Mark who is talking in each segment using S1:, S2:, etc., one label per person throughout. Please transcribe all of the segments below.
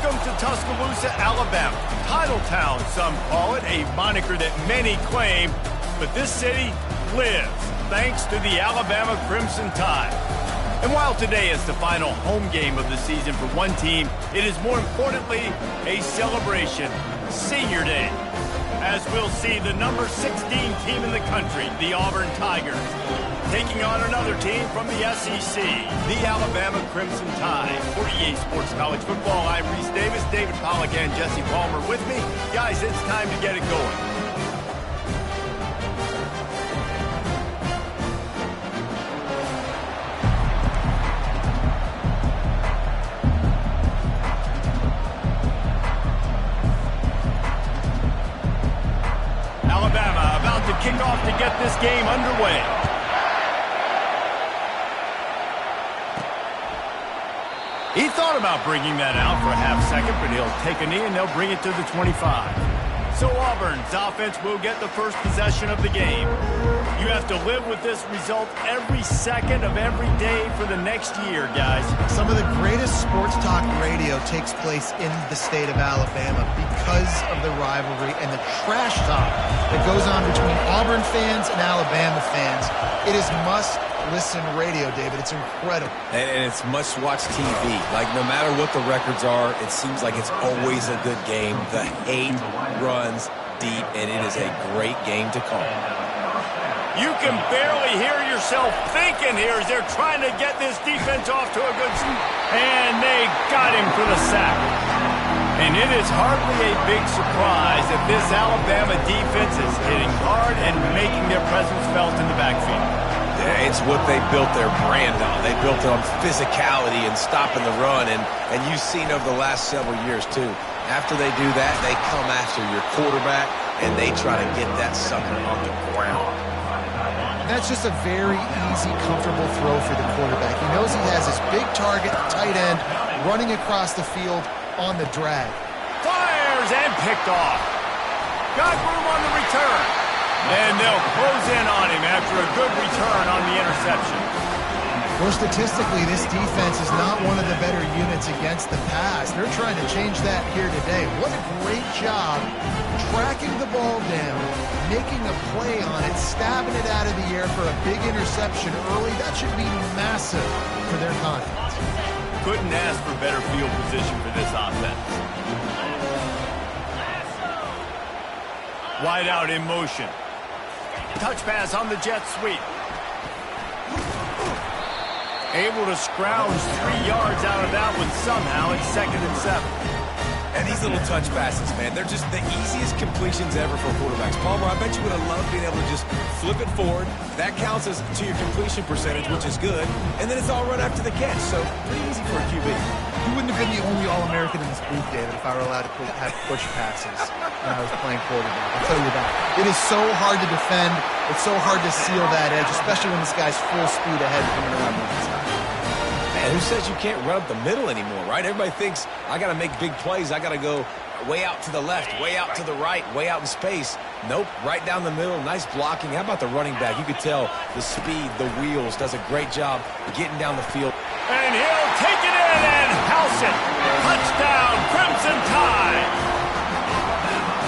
S1: Welcome to Tuscaloosa, Alabama. Titletown, some call it, a moniker that many claim, but this city lives thanks to the Alabama Crimson Tide. And while today is the final home game of the season for one team, it is more importantly a celebration, Senior Day, as we'll see the number 16 team in the country, the Auburn Tigers, taking on another team from the SEC, the Alabama Crimson Tide. For EA Sports College Football, I'm Reese Davis, David Pollack, and Jesse Palmer with me. Guys, it's time to get it going. Alabama about to kick off to get this game underway. He thought about bringing that out for a half second, but he'll take a knee and they'll bring it to the 25. So Auburn's offense will get the first possession of the game. You have to live with this result every second of every day for the next year, guys.
S2: Some of the greatest sports talk radio takes place in the state of Alabama because of the rivalry and the trash talk that goes on between Auburn fans and Alabama fans. It is must-listen radio, David. It's incredible.
S3: And it's must-watch TV. Like, no matter what the records are, it seems like it's always a good game. The hate runs deep, and it is a great game to call.
S1: You can barely hear yourself thinking here as they're trying to get this defense off to a good start. And they got him for the sack. And it is hardly a big surprise that this Alabama defense is hitting hard and making their presence felt in the backfield.
S3: Yeah, it's what they built their brand on. They built it on physicality and stopping the run, and you've seen over the last several years, too. After they do that, they come after your quarterback, and they try to get that sucker on the ground.
S2: That's just a very easy, comfortable throw for the quarterback. He knows he has his big target, tight end, running across the field on the drag.
S1: Fires and picked off. Got room on the return. And they'll close in on him after a good return on the interception.
S2: Well, statistically, this defense is not one of the better units against the pass. They're trying to change that here today. What a great job tracking the ball down, making a play on it, stabbing it out of the air for a big interception early. That should be massive for their confidence.
S1: Couldn't ask for better field position for this offense. Wide out in motion. Touch pass on the jet sweep. Able to scrounge 3 yards out of that one somehow. It's 2nd and 7.
S3: And these little touch passes, man, they're just the easiest completions ever for quarterbacks. Palmer, I bet you would have loved being able to just flip it forward. That counts as to your completion percentage, which is good. And then it's all run after the catch. So pretty easy for a QB.
S2: You wouldn't have been the only All-American in this booth, David, if I were allowed to have push passes when I was playing quarterback. I'll tell you that. It is so hard to defend. It's so hard to seal that edge, especially when this guy's full speed ahead coming around the inside.
S3: Man, who says you can't run up the middle anymore, right? Everybody thinks, I got to make big plays. I got to go way out to the left, way out to the right, way out in space. Nope, right down the middle. Nice blocking. How about the running back? You could tell the speed, the wheels, does a great job getting down the field.
S1: And he'll take it in and house it. Touchdown, Crimson Tide.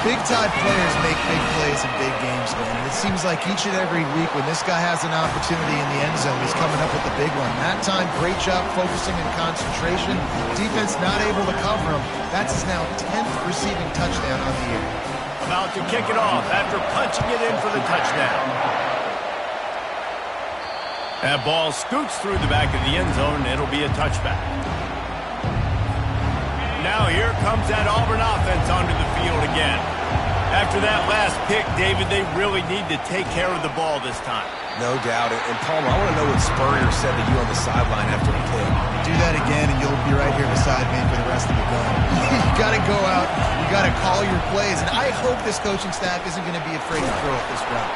S2: Big Tide players make big plays in big games, man. And it seems like each and every week when this guy has an opportunity in the end zone, he's coming up with the big one. That time, great job focusing and concentration. Defense not able to cover him. That's his now 10th receiving touchdown on the year.
S1: About to kick it off after punching it in for the touchdown. That ball scoots through the back of the end zone, and it'll be a touchback. Now here comes that Auburn offense onto the field again. After that last pick, David, they really need to take care of the ball this time.
S3: No doubt. And Palmer, I want to know what Spurrier said to you on the sideline after the pick.
S2: Do that again, and you'll be right here beside me for the rest of the game. You got to go out. You got to call your plays. And I hope this coaching staff isn't going to be afraid to throw it this route.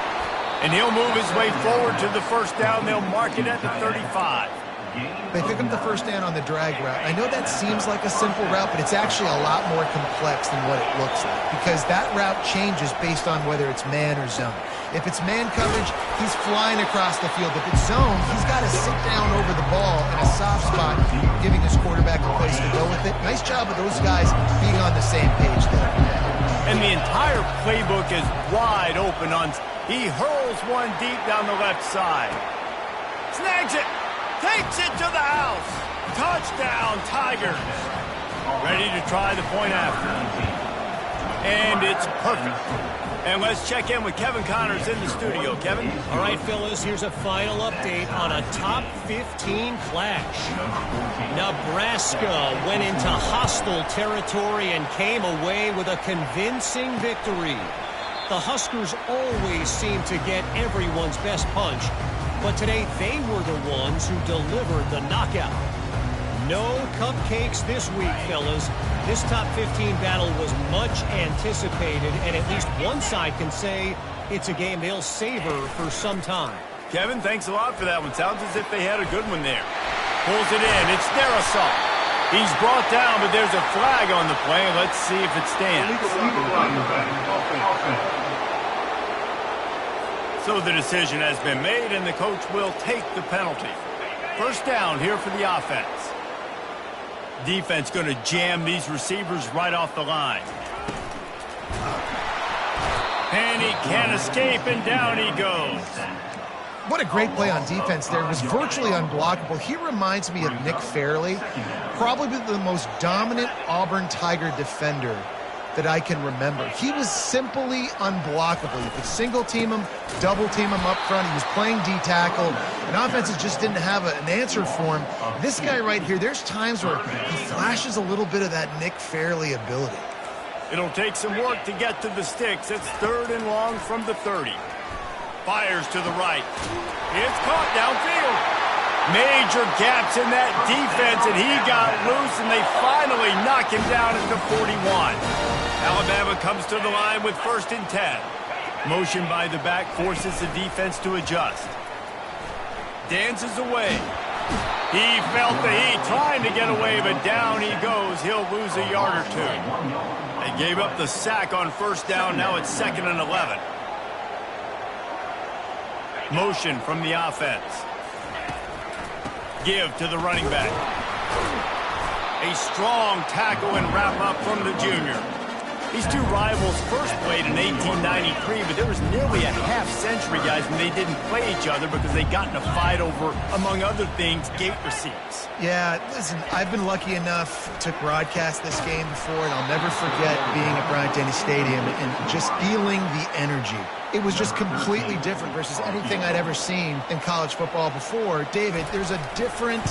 S1: And he'll move his way forward to the first down. They'll mark it at the 35.
S2: They pick up the first down on the drag route. I know that seems like a simple route, but it's actually a lot more complex than what it looks like because that route changes based on whether it's man or zone. If it's man coverage, he's flying across the field. If it's zone, he's got to sit down over the ball in a soft spot, giving his quarterback a place to go with it. Nice job of those guys being on the same page there.
S1: And the entire playbook is wide open on. He hurls one deep down the left side. Snags it. Takes it to the house. Touchdown, Tigers. Ready to try the point after. And it's perfect. And let's check in with Kevin Connors in the studio. Kevin?
S4: All right, fellas, here's a final update on a top 15 clash. Nebraska went into hostile territory and came away with a convincing victory. The Huskers always seem to get everyone's best punch, but today they were the ones who delivered the knockout. No cupcakes this week, fellas. This top 15 battle was much anticipated, and at least one side can say it's a game they'll savor for some time.
S1: Kevin, thanks a lot for that one. Sounds as if they had a good one there. Pulls it in. It's their assault. He's brought down, but there's a flag on the play. Let's see if it stands. So the decision has been made, and the coach will take the penalty. First down here for the offense. Defense going to jam these receivers right off the line. And he can't escape, and down he goes.
S2: What a great play on defense there. It was virtually unblockable. He reminds me of Nick Fairley, probably the most dominant Auburn Tiger defender that I can remember. He was simply unblockable. You could single team him, double team him up front. He was playing D-tackle, and offenses just didn't have an answer for him. This guy right here, there's times where he flashes a little bit of that Nick Fairley ability.
S1: It'll take some work to get to the sticks. It's 3rd and long from the 30. Fires to the right. It's caught downfield. Major gaps in that defense, and he got loose, and they finally knock him down at the 41. Alabama comes to the line with 1st and 10. Motion by the back forces the defense to adjust. Dances away. He felt the heat trying to get away, but down he goes. He'll lose a yard or two. They gave up the sack on 1st down. Now it's 2nd and 11. Motion from the offense. Give to the running back. A strong tackle and wrap up from the junior. These two rivals first played in 1893, but there was nearly a half-century, guys, when they didn't play each other because they got in a fight over, among other things, gate receipts.
S2: Yeah, listen, I've been lucky enough to broadcast this game before, and I'll never forget being at Bryant-Denny Stadium and just feeling the energy. It was just completely different versus anything I'd ever seen in college football before. David, there's a different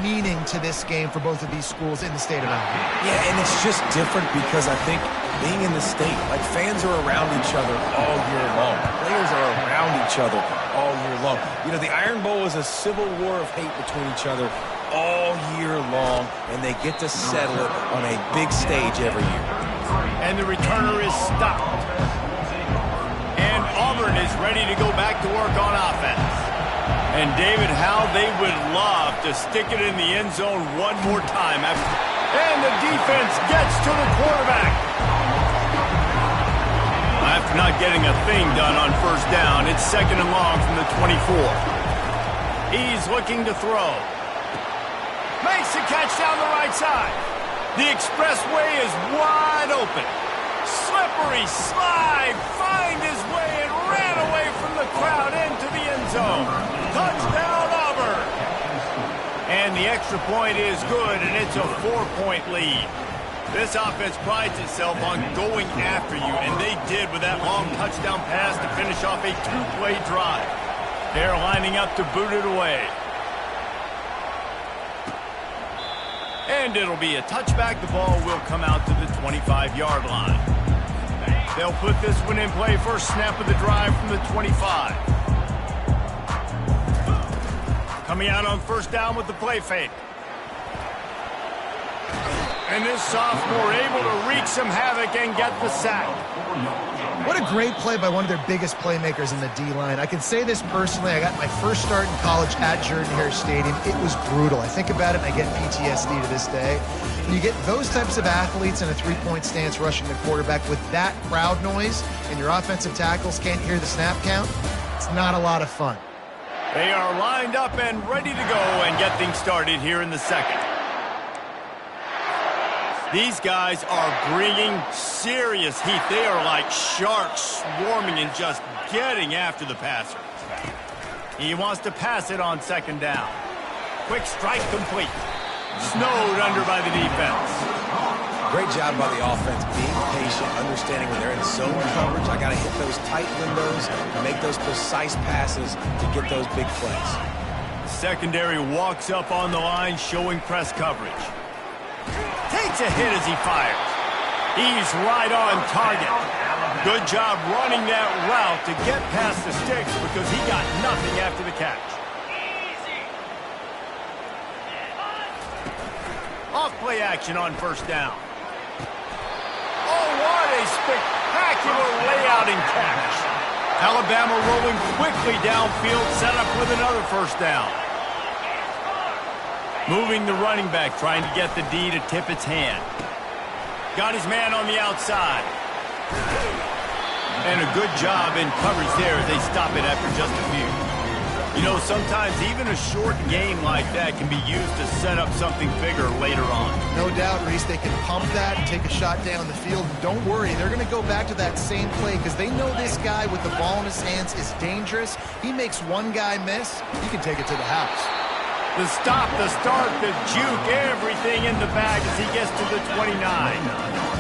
S2: meaning to this game for both of these schools in the state of Alabama.
S3: Yeah, and it's just different because I think being in the state, like fans are around each other all year long. Players are around each other all year long. You know, the Iron Bowl is a civil war of hate between each other all year long, and they get to settle it on a big stage every year.
S1: And the returner is stopped. And Auburn is ready to go back to work on offense. And David, how they would love to stick it in the end zone one more time. And the defense gets to the quarterback. After not getting a thing done on 1st down, it's 2nd and long from the 24. He's looking to throw. Makes the catch down the right side. The expressway is wide open. Slippery slide, find his way and ran away from the crowd into the end zone. Touchdown, Auburn. And the extra point is good, and it's a 4-point lead. This offense prides itself on going after you, and they did with that long touchdown pass to finish off a 2-play drive. They're lining up to boot it away. And it'll be a touchback. The ball will come out to the 25-yard line. They'll put this one in play. First snap of the drive from the 25. Coming out on 1st down with the play fake. And this sophomore able to wreak some havoc and get the sack.
S2: What a great play by one of their biggest playmakers in the D-line. I can say this personally. I got my first start in college at Jordan-Hare Stadium. It was brutal. I think about it and I get PTSD to this day. When you get those types of athletes in a three-point stance rushing the quarterback with that crowd noise and your offensive tackles can't hear the snap count, it's not a lot of fun.
S1: They are lined up and ready to go and get things started here in the second. These guys are bringing serious heat. They are like sharks swarming and just getting after the passer. He wants to pass it on second down. Quick strike complete. Snowed under by the defense.
S3: Great job by the offense, being patient, understanding when they're in zone coverage. I got to hit those tight windows and make those precise passes to get those big plays.
S1: Secondary walks up on the line, showing press coverage. Takes a hit as he fires. He's right on target. Good job running that route to get past the sticks because he got nothing after the catch. Off play action on first down. Oh, what a spectacular layout and catch. Alabama rolling quickly downfield, set up with another first down. Moving the running back, trying to get the D to tip its hand. Got his man on the outside. And a good job in coverage there as they stop it after just a few. You know, sometimes even a short game like that can be used to set up something bigger later on.
S2: No doubt, Reese, they can pump that and take a shot down the field. Don't worry, they're going to go back to that same play because they know this guy with the ball in his hands is dangerous. He makes one guy miss, he can take it to the house.
S1: The stop, the start, the juke, everything in the bag as he gets to the 29.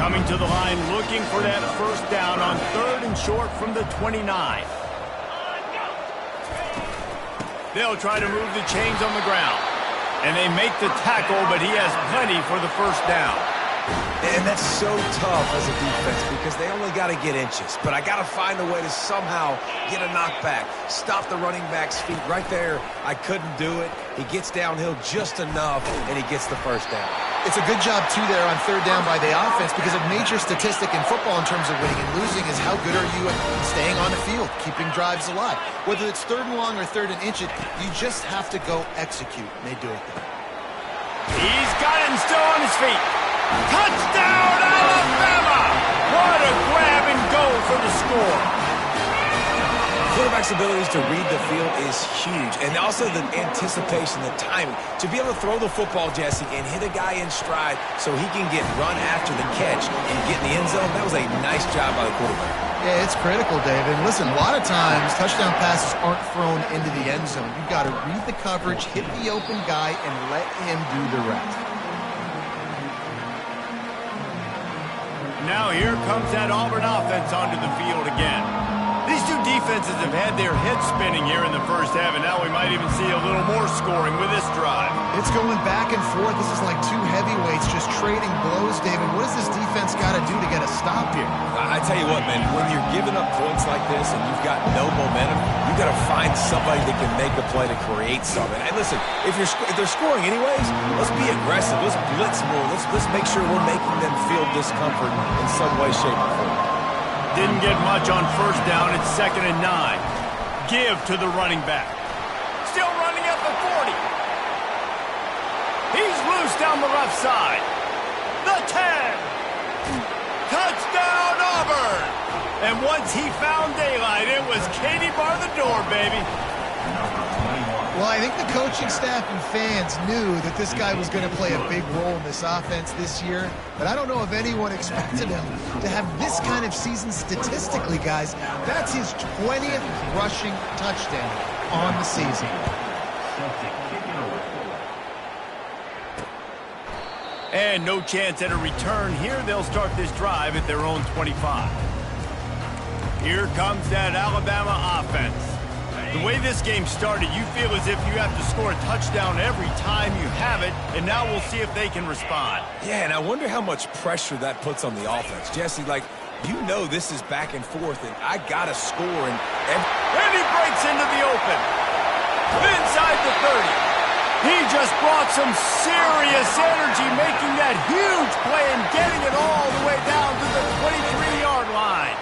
S1: Coming to the line, looking for that first down on third and short from the 29. They'll try to move the chains on the ground. And they make the tackle, but he has plenty for the first down.
S3: And that's so tough as a defense because they only got to get inches. But I got to find a way to somehow get a knockback, stop the running back's feet. Right there, I couldn't do it. He gets downhill just enough, and he gets the first down.
S2: It's a good job, too, there on third down by the offense because a major statistic in football in terms of winning and losing is how good are you at staying on the field, keeping drives alive. Whether it's third and long or third and inch, you just have to go execute, and they do it there.
S1: He's got it and still on his feet. Touchdown, Alabama! What a grab and go for the score.
S3: Quarterback's abilities to read the field is huge, and also the anticipation, the timing. To be able to throw the football, Jesse, and hit a guy in stride so he can get run after the catch and get in the end zone, that was a nice job by the quarterback.
S2: Yeah, it's critical, David. Listen, a lot of times touchdown passes aren't thrown into the end zone. You've got to read the coverage, hit the open guy, and let him do the rest.
S1: Now here comes that Auburn offense onto the field again. These two defenses have had their heads spinning here in the first half, and now we might even see a little more scoring with this drive.
S2: It's going back and forth. This is like two heavyweights just trading blows, David. What does this defense got to do to get a stop here?
S3: I tell you what, man, when you're giving up points like this and you've got no momentum, you've got to find somebody that can make a play to create something. And listen, if they're scoring anyways, let's be aggressive. Let's blitz more. Let's make sure we're making them feel discomfort in some way, shape, or form.
S1: Didn't get much on first down. It's 2nd and 9. Give to the running back. Still running at the 40. He's loose down the left side. The 10. Touchdown, Auburn. And once he found daylight, it was Katie bar the door, baby.
S2: Well, I think the coaching staff and fans knew that this guy was going to play a big role in this offense this year, but I don't know if anyone expected him to have this kind of season statistically, guys. That's his 20th rushing touchdown on the season.
S1: And no chance at a return here. They'll start this drive at their own 25. Here comes that Alabama offense. The way this game started, you feel as if you have to score a touchdown every time you have it, and now we'll see if they can respond.
S3: Yeah, and I wonder how much pressure that puts on the offense. Jesse, like, you know this is back and forth, and I got to score. And
S1: he breaks into the open. Inside the 30. He just brought some serious energy, making that huge play and getting it all the way down to the 23-yard line.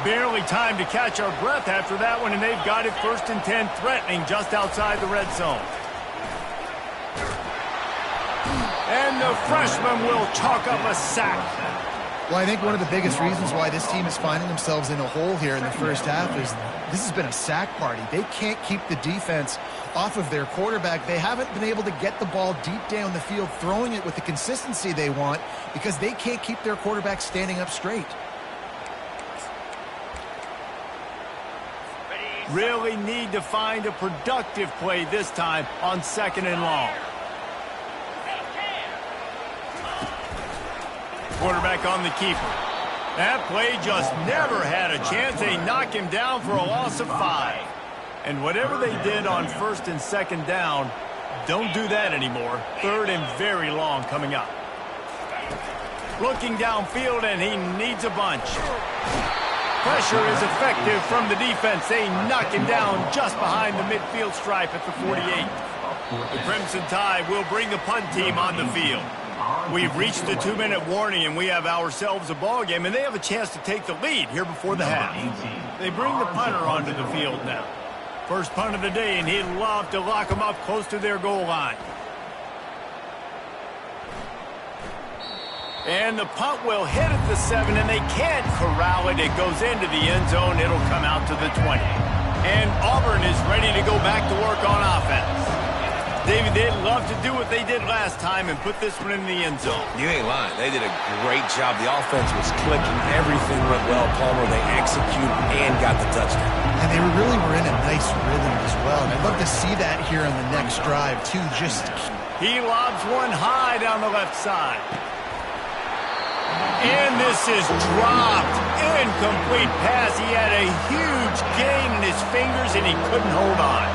S1: Barely time to catch our breath after that one, and they've got it 1st and 10, threatening just outside the red zone. And the freshman will chalk up a sack.
S2: Well, I think one of the biggest reasons why this team is finding themselves in a hole here in the first half is this has been a sack party. They can't keep the defense off of their quarterback. They haven't been able to get the ball deep down the field, throwing it with the consistency they want because they can't keep their quarterback standing up straight.
S1: Really need to find a productive play this time on 2nd and long. Quarterback on the keeper. That play just never had a chance. They knock him down for a loss of 5. And whatever they did on 1st and 2nd down, don't do that anymore. 3rd and very long coming up. Looking downfield, and he needs a bunch. Pressure is effective from the defense. They knock him down just behind the midfield stripe at the 48. The Crimson Tide will bring the punt team on the field. We've reached the 2-minute warning, and we have ourselves a ball game, and they have a chance to take the lead here before the half. They bring the punter onto the field now. First punt of the day, and he'd love to lock them up close to their goal line. And the punt will hit at the 7, and they can't corral it. It goes into the end zone. It'll come out to the 20. And Auburn is ready to go back to work on offense. David, they'd love to do what they did last time and put this one in the end zone.
S3: You ain't lying. They did a great job. The offense was clicking. Everything went well, Palmer. They executed and got the touchdown.
S2: And they really were in a nice rhythm as well. And I'd love to see that here on the next drive, too.
S1: He lobs one high down the left side. And this is dropped. Incomplete pass. He had a huge gain in his fingers, and he couldn't hold on.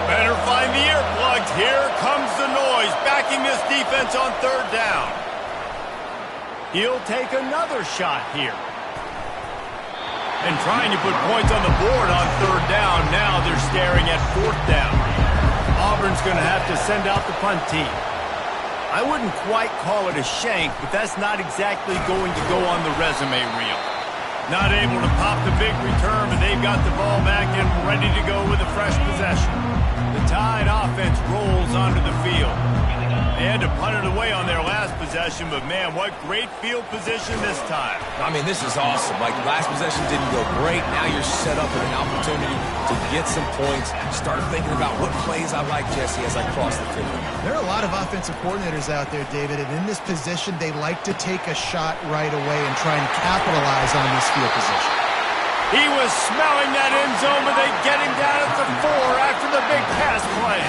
S1: Better find the earplugs. Here comes the noise, backing this defense on 3rd down. He'll take another shot here. And trying to put points on the board on 3rd down. Now they're staring at 4th down. Auburn's going to have to send out the punt team. I wouldn't quite call it a shank, but that's not exactly going to go on the resume reel. Not able to pop the big return, but they've got the ball back and ready to go with a fresh possession. The Tide offense rolls onto the field. They had to punt it away on their last possession, but man, what great field position this time.
S3: I mean, this is awesome. Like, last possession didn't go great. Now you're set up with an opportunity to get some points. Start thinking about what plays I like, Jesse, as I cross the field.
S2: There are a lot of offensive coordinators out there, David, and in this position, they like to take a shot right away and try and capitalize on this field position.
S1: He was smelling that end zone, but they get him down at the 4 after the big pass play.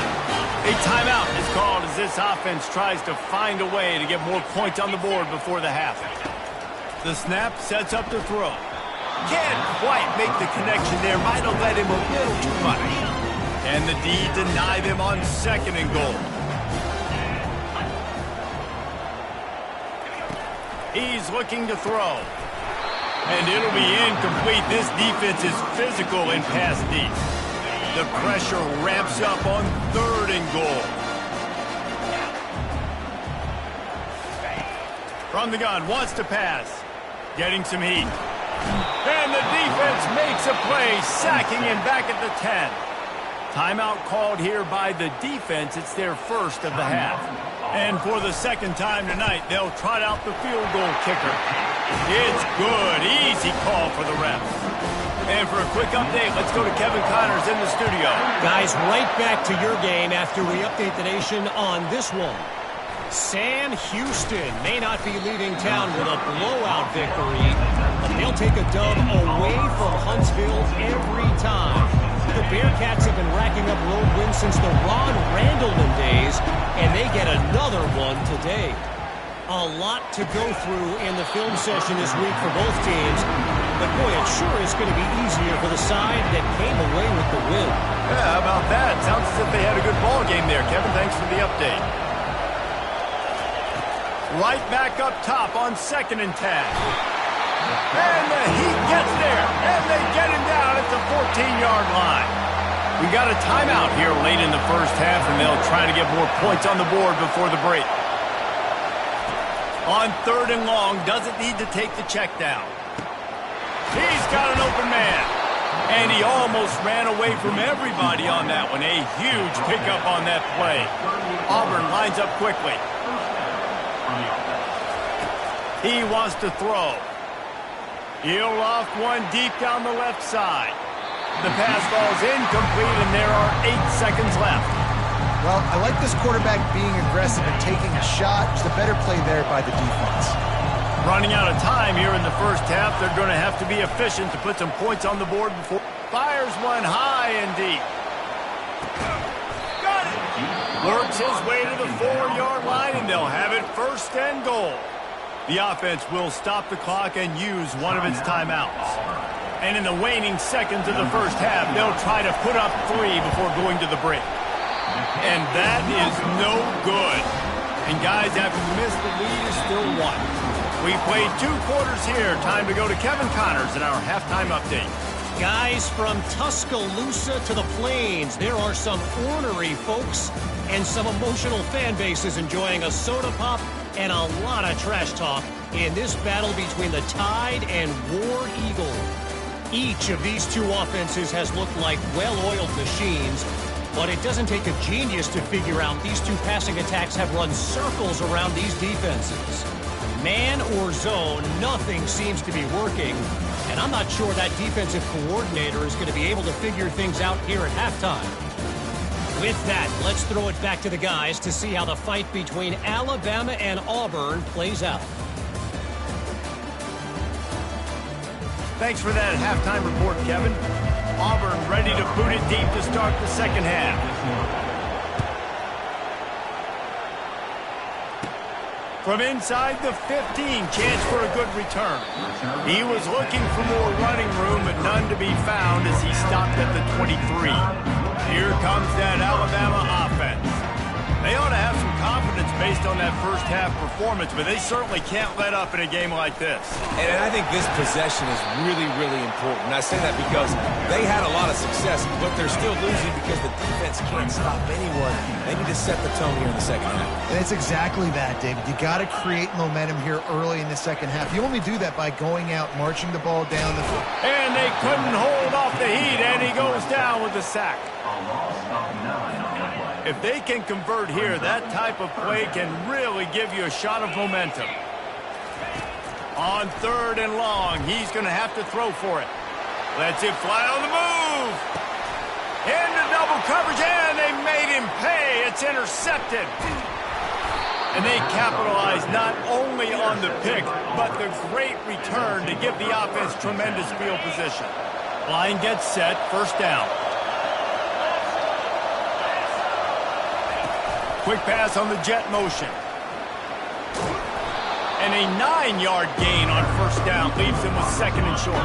S1: A timeout is called as this offense tries to find a way to get more points on the board before the half. The snap sets up the throw. Can't quite make the connection there. Might have led him a little too much. And the D deny them on 2nd and goal. He's looking to throw. And it'll be incomplete. This defense is physical in pass deep. The pressure ramps up on 3rd and goal. From the gun, wants to pass. Getting some heat. And the defense makes a play, sacking him back at the 10. Timeout called here by the defense. It's their first of the half. And for the 2nd time tonight, they'll trot out the field goal kicker. It's good. Easy call for the refs. And for a quick update, let's go to Kevin Connors in the studio.
S4: Guys, right back to your game after we update the nation on this one. Sam Houston may not be leaving town with a blowout victory, but they'll take a dub away from Huntsville every time. The Bearcats have been racking up road wins since the Ron Randleman days, and they get another one today. A lot to go through in the film session this week for both teams, but boy, it sure is going to be easier for the side that came away with the win.
S1: Yeah, how about that? Sounds as if they had a good ball game there, Kevin. Thanks for the update. Right back up top on 2nd and 10. And the Heat gets there, and they get him down at the 14-yard line. We got a timeout here late in the first half, and they'll try to get more points on the board before the break. On 3rd and long, doesn't need to take the check down. He's got an open man. And he almost ran away from everybody on that one. A huge pickup on that play. Auburn lines up quickly. He wants to throw. He'll loft one deep down the left side. The pass falls incomplete, and there are 8 seconds left.
S2: Well, I like this quarterback being aggressive and taking a shot. It's the better play there by the defense.
S1: Running out of time here in the first half. They're going to have to be efficient to put some points on the board before. Fires one high and deep. Got it. Works his way to the 4-yard line, and they'll have it 1st and goal. The offense will stop the clock and use one of its timeouts. And in the waning seconds of the first half, they'll try to put up 3 before going to the break. And that is no good. And guys, after the miss, the lead is still 1. We played 2 quarters here. Time to go to Kevin Connors in our halftime update.
S4: Guys, from Tuscaloosa to the Plains, there are some ornery folks and some emotional fan bases enjoying a soda pop and a lot of trash talk in this battle between the Tide and War Eagle. Each of these 2 offenses has looked like well-oiled machines, but it doesn't take a genius to figure out these 2 passing attacks have run circles around these defenses. Man or zone, nothing seems to be working, and I'm not sure that defensive coordinator is going to be able to figure things out here at halftime. With that, let's throw it back to the guys to see how the fight between Alabama and Auburn plays out.
S1: Thanks for that halftime report, Kevin. Auburn ready to boot it deep to start the second half. From inside the 15, chance for a good return. He was looking for more running room, but none to be found as he stopped at the 23. Here comes that Alabama offense. They ought to have some confidence based on that first half performance, but they certainly can't let up in a game like this.
S3: And I think this possession is really, really important. And I say that because they had a lot of success, but they're still losing because the defense can't stop anyone. They need to set the tone here in the second half.
S2: And it's exactly that, David. You got to create momentum here early in the second half. You only do that by going out, marching the ball down the field.
S1: And they couldn't hold off the heat, and he goes down with the sack. If they can convert here, that type of play can really give you a shot of momentum. On 3rd and long, he's going to have to throw for it. Lets it fly on the move. Into double coverage, and they made him pay. It's intercepted. And they capitalize not only on the pick, but the great return to give the offense tremendous field position. Line gets set, 1st down. Quick pass on the jet motion. And a 9-yard gain on 1st down leaves him with 2nd and short.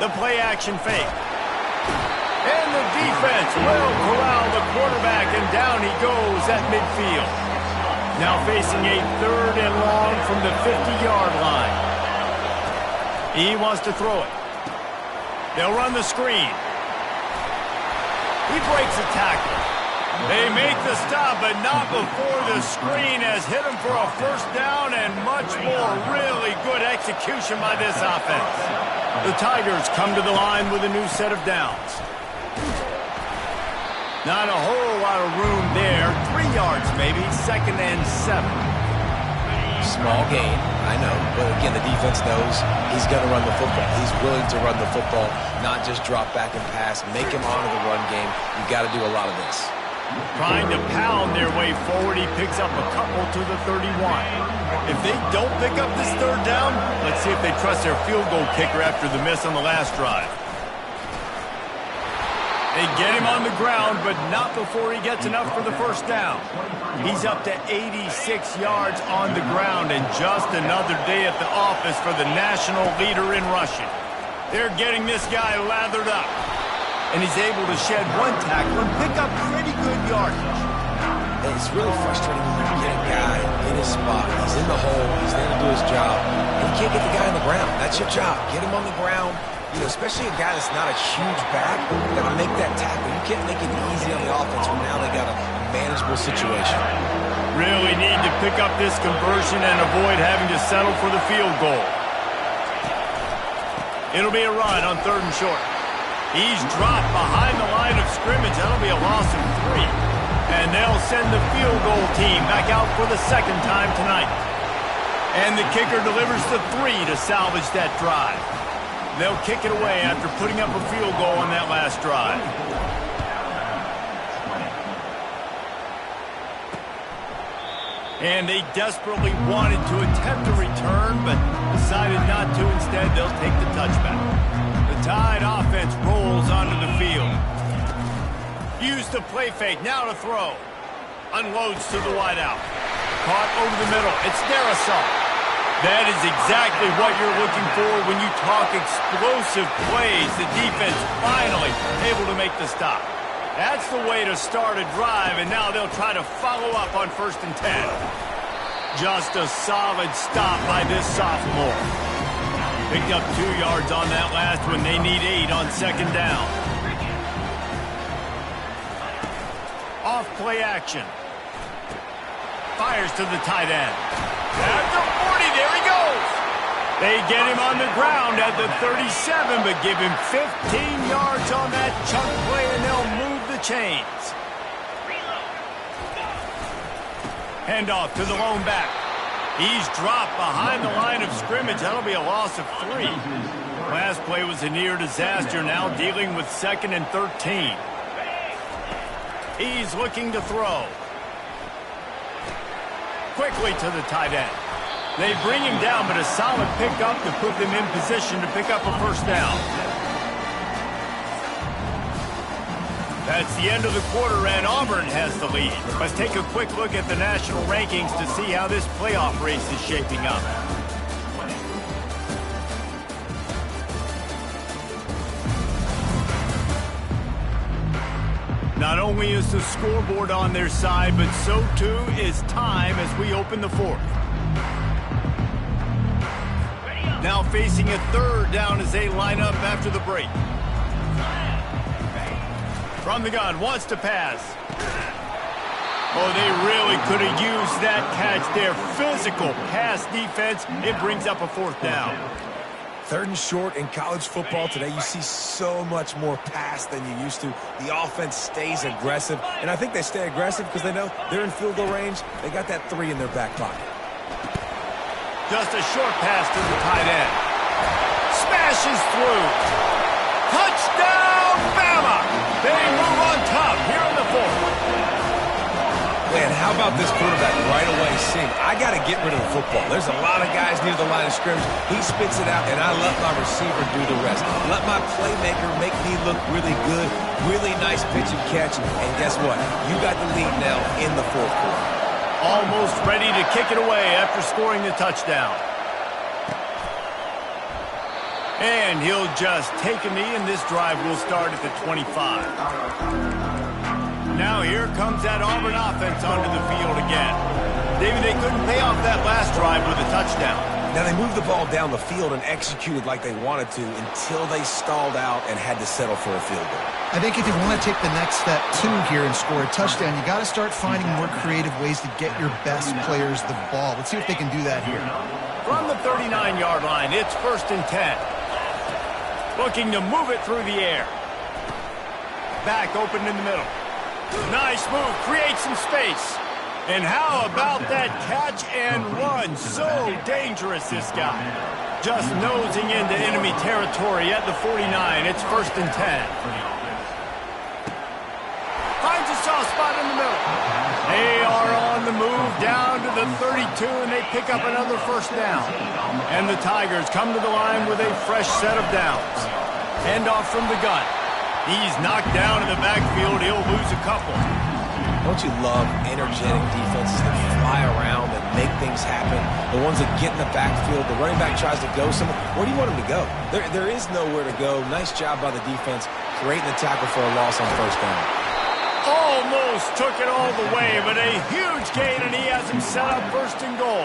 S1: The play action fake. And the defense will corral the quarterback, and down he goes at midfield. Now facing a 3rd and long from the 50-yard line. He wants to throw it. They'll run the screen. He breaks a tackle. They make the stop, but not before the screen has hit him for a 1st down and much more. Really good execution by this offense. The Tigers come to the line with a new set of downs. Not a whole lot of room there. 3 yards maybe, 2nd and 7.
S3: Small gain, I know. But again, the defense knows he's going to run the football. He's willing to run the football, not just drop back and pass. Make him honor the run game. You've got to do a lot of this.
S1: Trying to pound their way forward, he picks up a couple to the 31. If they don't pick up this 3rd down, let's see if they trust their field goal kicker after the miss on the last drive. They get him on the ground, but not before he gets enough for the 1st down. He's up to 86 yards on the ground, and just another day at the office for the national leader in rushing. They're getting this guy lathered up, and he's able to shed one tackle and pick up pretty good yardage.
S3: it's really frustrating when you get a guy in his spot. He's in the hole. He's there to do his job. And you can't get the guy on the ground. That's your job. Get him on the ground. You know, especially a guy that's not a huge back. You got to make that tackle. You can't make it easy on the offense when now they got a manageable situation.
S1: Really need to pick up this conversion and avoid having to settle for the field goal. It'll be a run on 3rd and short. He's dropped behind the line of scrimmage. That'll be a loss of 3. And they'll send the field goal team back out for the 2nd time tonight. And the kicker delivers the 3 to salvage that drive. They'll kick it away after putting up a field goal on that last drive. And they desperately wanted to attempt a return, but decided not to. Instead, they'll take the touchback. The Tide offense rolls onto the field. Used the play fake, now to throw. Unloads to the wideout. Caught over the middle. It's Darisaw. That is exactly what you're looking for when you talk explosive plays. The defense finally able to make the stop. That's the way to start a drive, and now they'll try to follow up on 1st and 10. Just a solid stop by this sophomore. Picked up 2 yards on that last one. They need 8 on 2nd down. Off play action. Fires to the tight end. After 40, there he goes. They get him on the ground at the 37, but give him 15 yards on that chunk play, and they'll move the chains. Handoff to the lone back. He's dropped behind the line of scrimmage. That'll be a loss of 3. Last play was a near disaster, now dealing with 2nd and 13. He's looking to throw. Quickly to the tight end. They bring him down, but a solid pickup to put them in position to pick up a 1st down. That's the end of the quarter, and Auburn has the lead. Let's take a quick look at the national rankings to see how this playoff race is shaping up. Not only is the scoreboard on their side, but so too is time as we open the 4th. Now facing a 3rd down as they line up after the break. From the gun, wants to pass. Oh, they really could have used that catch there. Physical pass defense. It brings up a 4th down.
S3: 3rd and short in college football today. You see so much more pass than you used to. The offense stays aggressive, and I think they stay aggressive because they know they're in field goal range. They got that 3 in their back pocket.
S1: Just a short pass to the tight end. Smashes through. Touchdown, Bama! They move on top here in the 4th.
S3: Man, how about this quarterback right away seeing, I got to get rid of the football. There's a lot of guys near the line of scrimmage. He spits it out, and I let my receiver do the rest. Let my playmaker make me look really good. Really nice pitch and catch. And guess what? You got the lead now in the 4th quarter.
S1: Almost ready to kick it away after scoring the touchdown. And he'll just take a knee, and this drive will start at the 25. Now here comes that Auburn offense onto the field again. David, they couldn't pay off that last drive with a touchdown.
S3: Now they moved the ball down the field and executed like they wanted to until they stalled out and had to settle for a field goal.
S2: I think if you want to take the next step, too, here and score a touchdown, you got to start finding more creative ways to get your best players the ball. Let's see if they can do that here.
S1: From the 39-yard line, it's 1st and 10. Looking to move it through the air. Back open in the middle. Nice move, creates some space. And how about that catch and run? So dangerous, this guy. Just nosing into enemy territory at the 49. It's 1st and 10. Finds a soft spot in the middle. They are on the move down to the 32, and they pick up another 1st down. And the Tigers come to the line with a fresh set of downs. Handoff from the gun. He's knocked down in the backfield. He'll lose a couple.
S3: Don't you love energetic defenses that fly around and make things happen? The ones that get in the backfield, the running back tries to go somewhere. Where do you want him to go? There is nowhere to go. Nice job by the defense creating the tackle for a loss on 1st down.
S1: Almost took it all the way, but a huge gain, and he has him set up first and goal.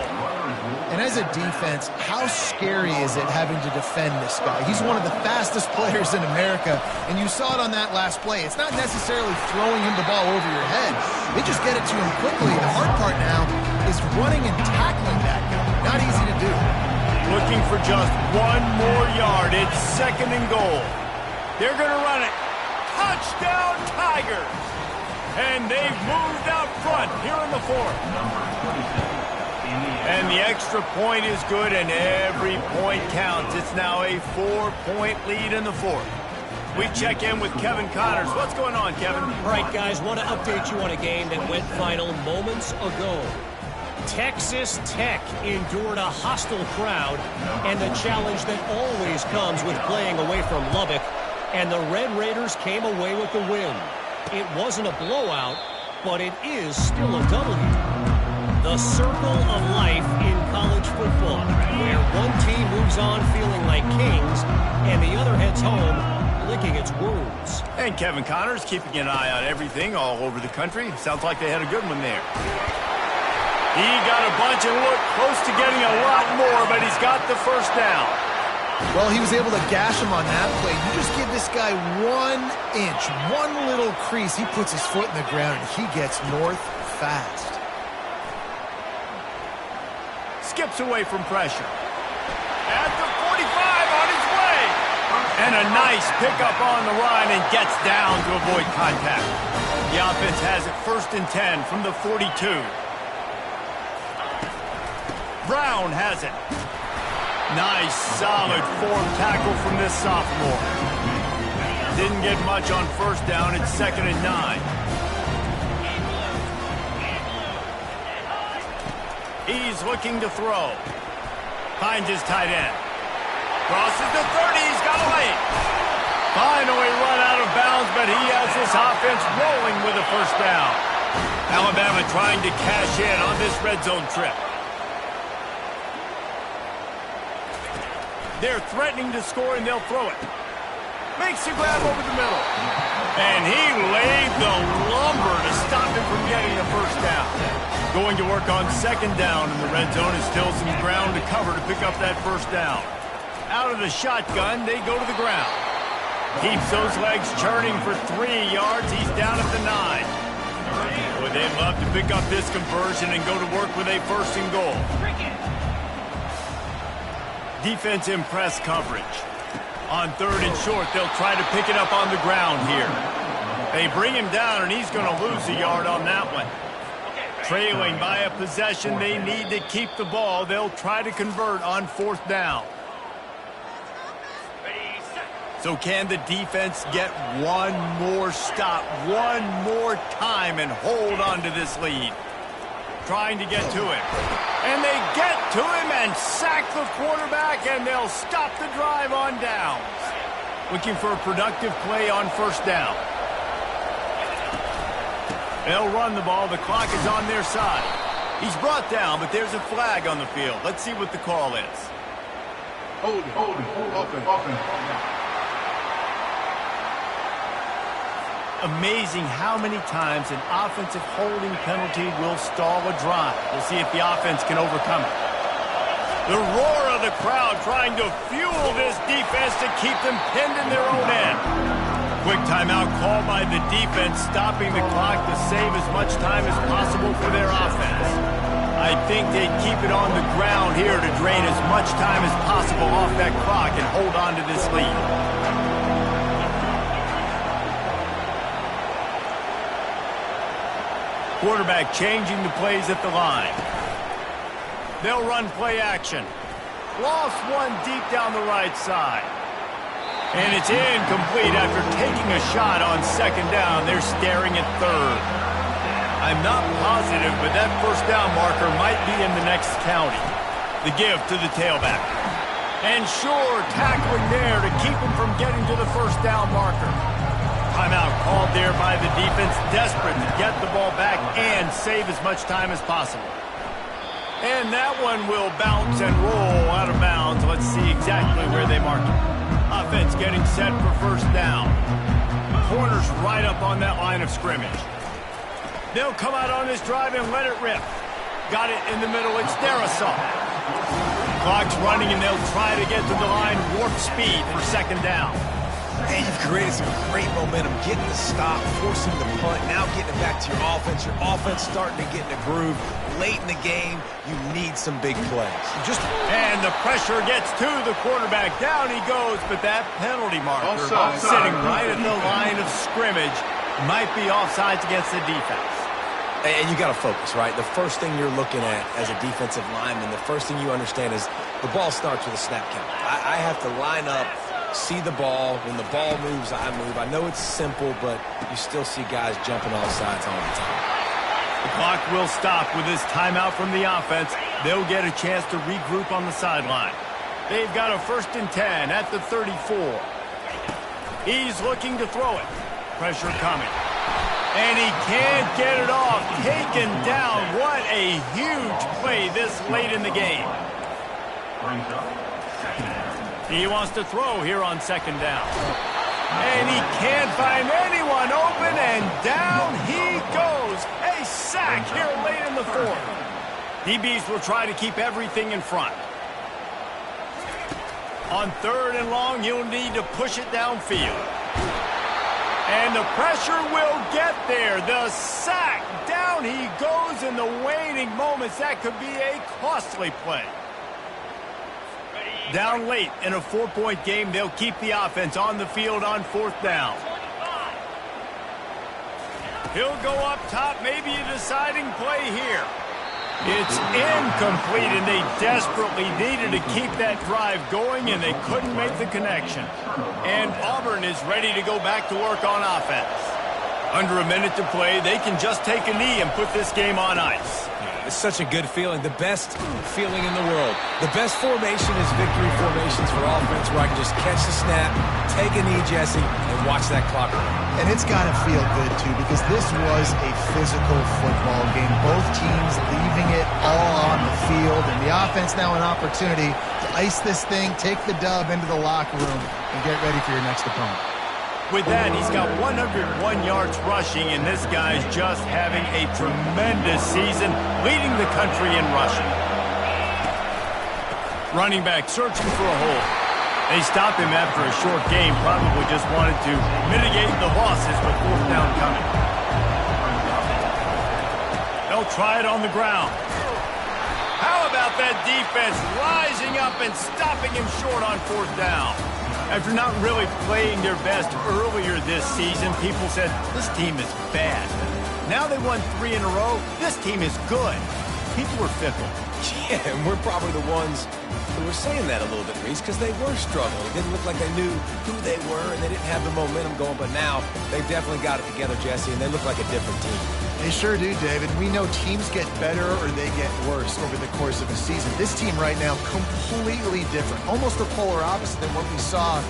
S2: And as a defense, how scary is it having to defend this guy? He's one of the fastest players in America, and you saw it on that last play. It's not necessarily throwing him the ball over your head. They just get it to him quickly. The hard part now is running and tackling that guy. Not easy to do.
S1: Looking for just one more yard. It's second and goal. They're going to run it. Touchdown, Tigers! And they've moved out front here in the fourth. And the extra point is good, and every point counts. It's now a 4-point lead in the fourth. We check in with Kevin Connors. What's going on, Kevin?
S4: All right, guys, want to update you on a game that went final moments ago. Texas Tech endured a hostile crowd and the challenge that always comes with playing away from Lubbock, and the Red Raiders came away with the win. It wasn't a blowout, but it is still a W. The circle of life in college football, where one team moves on feeling like kings and the other heads home licking its wounds.
S1: And Kevin Connors keeping an eye on everything all over the country. Sounds like they had a good one there. He got a bunch and looked close to getting a lot more, but he's got the first down.
S2: Well, he was able to gash him on that play. You just give this guy 1 inch, one little crease. He puts his foot in the ground, and he gets north fast.
S1: Skips away from pressure. At the 45 on his way. And a nice pickup on the line and gets down to avoid contact. The offense has it first and 10 from the 42. Brown has it. Nice, solid form tackle from this sophomore. Didn't get much on first down. It's second and 9. He's looking to throw. Finds his tight end. Crosses the 30. He's got a lane. Finally run out of bounds, but he has this offense rolling with a first down. Alabama trying to cash in on this red zone trip. They're threatening to score, and they'll throw it. Makes the grab over the middle. And he laid the lumber to stop him from getting the first down. Going to work on second down, and the red zone is still some ground to cover to pick up that first down. Out of the shotgun, they go to the ground. Keeps those legs churning for 3 yards. He's down at the 9. Boy, they'd love to pick up this conversion and go to work with a first and goal. Defense in press coverage. On third and short, they'll try to pick it up on the ground here. They bring him down, and he's going to lose a yard on that one. Trailing by a possession, they need to keep the ball. They'll try to convert on fourth down. So can the defense get one more stop, one more time, and hold on to this lead? Trying to get to him. And they get to him and sack the quarterback, and they'll stop the drive on downs. Looking for a productive play on first down. They'll run the ball. The clock is on their side. He's brought down, but there's a flag on the field. Let's see what the call is.
S5: Hold it. Open.
S1: Amazing how many times an offensive holding penalty will stall a drive. We'll see if the offense can overcome it. The roar of the crowd trying to fuel this defense to keep them pinned in their own end. Quick timeout called by the defense, stopping the clock to save as much time as possible for their offense. I think they'd keep it on the ground here to drain as much time as possible off that clock and hold on to this lead. Quarterback changing the plays at the line. They'll run play action. Lost one deep down the right side. And it's incomplete after taking a shot on second down. They're staring at third. I'm not positive, but that first down marker might be in the next county. The give to the tailback. And sure, tackling there to keep him from getting to the first down marker. Timeout called there by the defense, desperate to get the ball back and save as much time as possible. And that one will bounce and roll out of bounds. Let's see exactly where they mark it. Offense getting set for first down. corner's right up on that line of scrimmage. They'll come out on this drive and let it rip. Got it in the middle. It's their assault. Clock's running, and they'll try to get to the line warp speed for second down.
S3: Hey, you've created some great momentum, getting the stop, forcing the punt, now getting it back to your offense. Your offense starting to get in a groove. Late in the game, you need some big plays.
S1: And the pressure gets to the quarterback. Down he goes, but that penalty marker sitting right at the line of scrimmage might be offsides against the defense.
S3: And you got to focus, right? The first thing you're looking at as a defensive lineman, the first thing you understand is the ball starts with a snap count. I have to line up, see the ball. When the ball moves, I move. I know it's simple, but you still see guys jumping off sides all the time.
S1: The clock will stop with this timeout from the offense. They'll get a chance to regroup on the sideline. They've got a 1st and 10 at the 34. He's looking to throw it. Pressure coming. And he can't get it off. Taken down. What a huge play this late in the game. He wants to throw here on 2nd down. And he can't find anyone open, and down he goes. A sack here late in the 4th. DBs will try to keep everything in front. On 3rd and long, you'll need to push it downfield. And the pressure will get there. The sack. Down he goes in the waning moments. That could be a costly play. Down late in a 4-point game, they'll keep the offense on the field on 4th down. He'll go up top, maybe a deciding play here. It's incomplete, and they desperately needed to keep that drive going, and they couldn't make the connection. And Auburn is ready to go back to work on offense. Under a minute to play, they can just take a knee and put this game on ice.
S3: It's such a good feeling, the best feeling in the world. The best formation is victory formations for offense, where I can just catch the snap, take a knee, Jesse, and watch that clock run.
S2: And it's got to feel good, too, because this was a physical football game. Both teams leaving it all on the field, and the offense now an opportunity to ice this thing, take the dub into the locker room, and get ready for your next opponent.
S1: With that, he's got 101 yards rushing, and this guy's just having a tremendous season, leading the country in rushing. Running back searching for a hole. They stopped him after a short game, probably just wanted to mitigate the losses with 4th down coming. They'll try it on the ground. How about that defense rising up and stopping him short on 4th down? After not really playing their best earlier this season, people said, this team is bad. Now they won 3 in a row. This team is good. People were fickle.
S3: Yeah, and we're probably the ones who were saying that a little bit, Reese, because they were struggling. It didn't look like they knew who they were, and they didn't have the momentum going. But now they've definitely got it together, Jesse, and they look like a different team.
S2: They sure do, David. We know teams get better or they get worse over the course of a season. This team right now, completely different. Almost the polar opposite than what we saw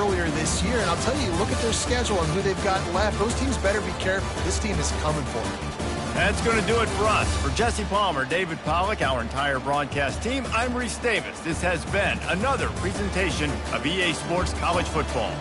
S2: earlier this year. And I'll tell you, look at their schedule and who they've got left. Those teams better be careful. This team is coming for them.
S1: That's going to do it for us. For Jesse Palmer, David Pollack, our entire broadcast team, I'm Reese Davis. This has been another presentation of EA Sports College Football.